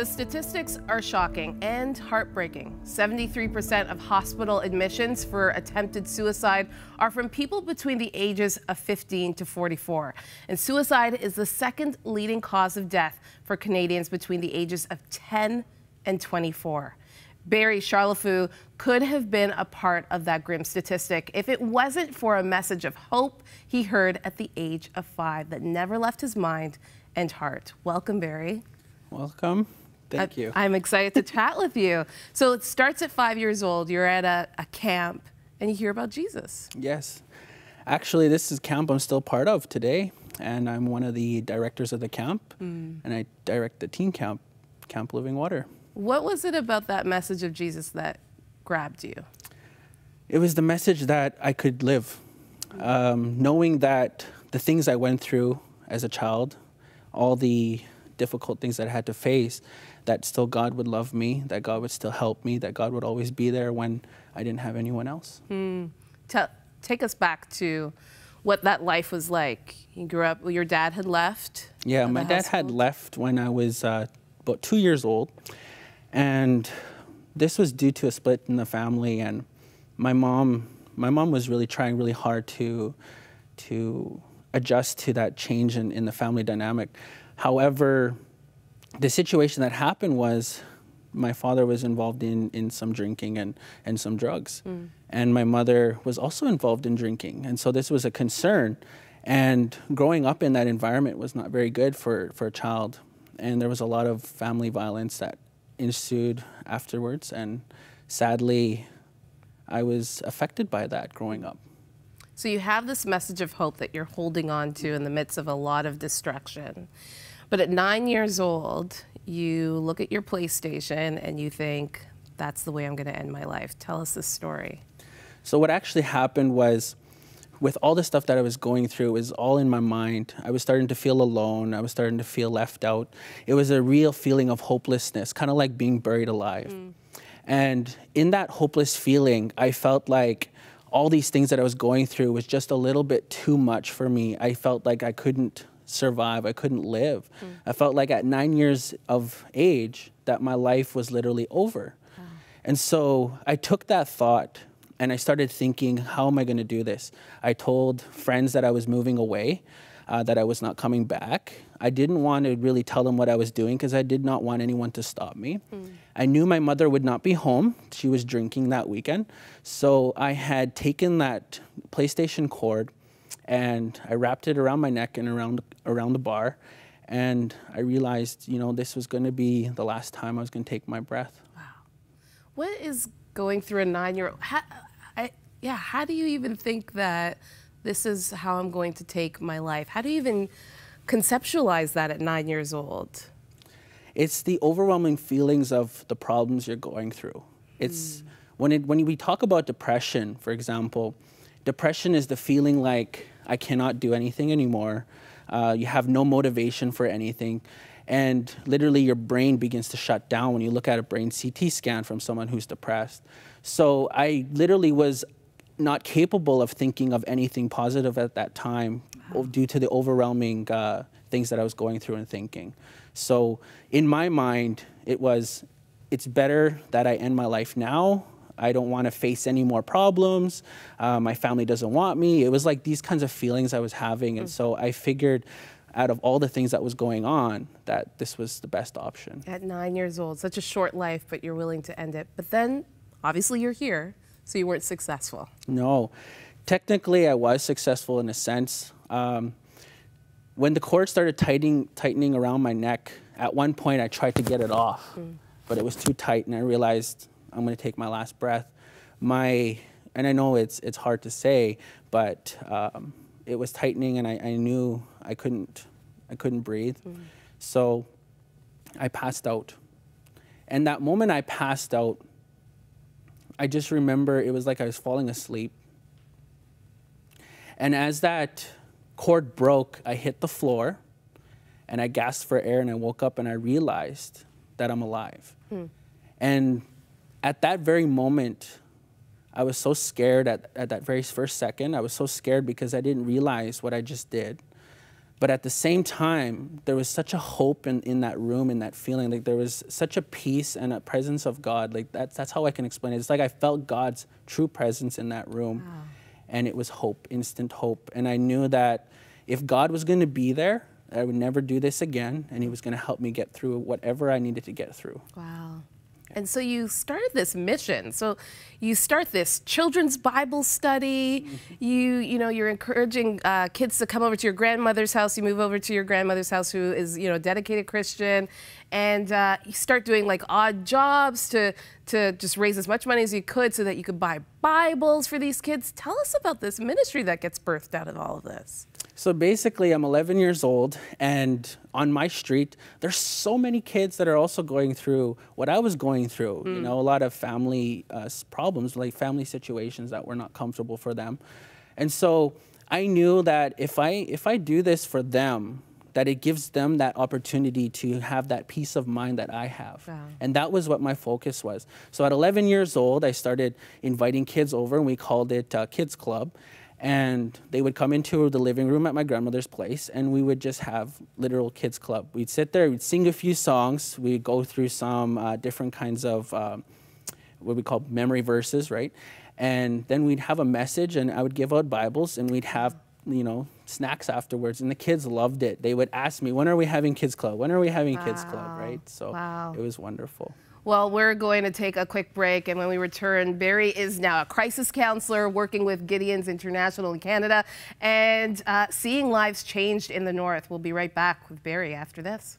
The statistics are shocking and heartbreaking. 73% of hospital admissions for attempted suicide are from people between the ages of 15 to 44. And suicide is the second leading cause of death for Canadians between the ages of 10 and 24. Barry Chalifoux could have been a part of that grim statistic if it wasn't for a message of hope he heard at the age of 5 that never left his mind and heart. Welcome, Barry. Welcome. Thank you. I'm excited to chat with you. So it starts at 5 years old. You're at a camp and you hear about Jesus. Yes. Actually, this is camp I'm still part of today, and I'm one of the directors of the camp, and I direct the teen camp, Camp Living Water. What was it about that message of Jesus that grabbed you? It was the message that I could live, knowing that the things I went through as a child, all the difficult things that I had to face, that still God would love me, that God would still help me, that God would always be there when I didn't have anyone else. Take us back to what that life was like. You grew up, your dad had left? Yeah, my dad had left when I was about 2 years old. And this was due to a split in the family, and my mom was really trying really hard to adjust to that change in the family dynamic. However, the situation that happened was my father was involved in some drinking and some drugs. And my mother was also involved in drinking. And so this was a concern. And growing up in that environment was not very good for a child. And there was a lot of family violence that ensued afterwards, and sadly I was affected by that growing up. So you have this message of hope that you're holding on to in the midst of a lot of destruction. But at 9 years old, you look at your PlayStation and you think, that's the way I'm going to end my life. Tell us this story. So what actually happened was, with all the stuff that I was going through, it was all in my mind. I was starting to feel alone. I was starting to feel left out. It was a real feeling of hopelessness, kind of like being buried alive. And in that hopeless feeling, I felt like all these things that I was going through was just a little bit too much for me. I felt like I couldn't survive. I couldn't live. I felt like at 9 years of age that my life was literally over. And so I took that thought and I started thinking, how am I going to do this? I told friends that I was moving away, that I was not coming back. I didn't want to really tell them what I was doing because I did not want anyone to stop me. I knew my mother would not be home. She was drinking that weekend. So I had taken that PlayStation cord and I wrapped it around my neck and around the bar. And I realized, you know, this was going to be the last time I was going to take my breath. Wow. What is going through a 9-year-old? How do you even think that this is how I'm going to take my life? How do you even conceptualize that at 9 years old? It's the overwhelming feelings of the problems you're going through. It's when we talk about depression, for example, depression is the feeling like I cannot do anything anymore. You have no motivation for anything. And literally your brain begins to shut down when you look at a brain CT scan from someone who's depressed. So I literally was not capable of thinking of anything positive at that time due to the overwhelming things that I was going through and thinking. So in my mind, it's better that I end my life now. I don't want to face any more problems. My family doesn't want me. It was like these kinds of feelings I was having. And so I figured, out of all the things that was going on, that this was the best option. At 9 years old, such a short life, but you're willing to end it. But then, obviously you're here, so you weren't successful. No. Technically, I was successful in a sense. When the cord started tightening around my neck, at one point I tried to get it off, but it was too tight, and I realized I'm going to take my last breath. And I know it's hard to say, but it was tightening, and I knew I couldn't breathe. So I passed out. And that moment I passed out, I just remember it was like I was falling asleep. And as that cord broke, I hit the floor, and I gasped for air, and I woke up, and I realized that I'm alive. And at that very moment, I was so scared at that very first second. I was so scared because I didn't realize what I just did. But at the same time, there was such a hope in that room, in that feeling. Like there was such a peace and a presence of God. Like that's how I can explain it. It's like I felt God's true presence in that room. Wow. And it was hope, instant hope. And I knew that if God was going to be there, I would never do this again, and he was going to help me get through whatever I needed to get through. Wow. And so you started this mission. So you start this children's Bible study. You're encouraging kids to come over to your grandmother's house. You move over to your grandmother's house, who is, a dedicated Christian. And you start doing like odd jobs to just raise as much money as you could so that you could buy Bibles for these kids. Tell us about this ministry that gets birthed out of all of this. So basically, I'm 11 years old, and on my street, there's so many kids that are also going through what I was going through. A lot of family problems, like family situations that were not comfortable for them. And so I knew that if I do this for them, that it gives them that opportunity to have that peace of mind that I have. Wow. And that was what my focus was. So at 11 years old, I started inviting kids over, and we called it Kids Club. And they would come into the living room at my grandmother's place, and we would just have literal kids club. We'd sit there, we'd sing a few songs, we'd go through some different kinds of what we call memory verses, right? And then we'd have a message, and I would give out Bibles, and we'd have, snacks afterwards. And the kids loved it. They would ask me, when are we having kids club? When are we having kids club, right? So it was wonderful. Well, we're going to take a quick break, and when we return, Barry is now a crisis counselor working with Gideon's International in Canada and seeing lives changed in the North. We'll be right back with Barry after this.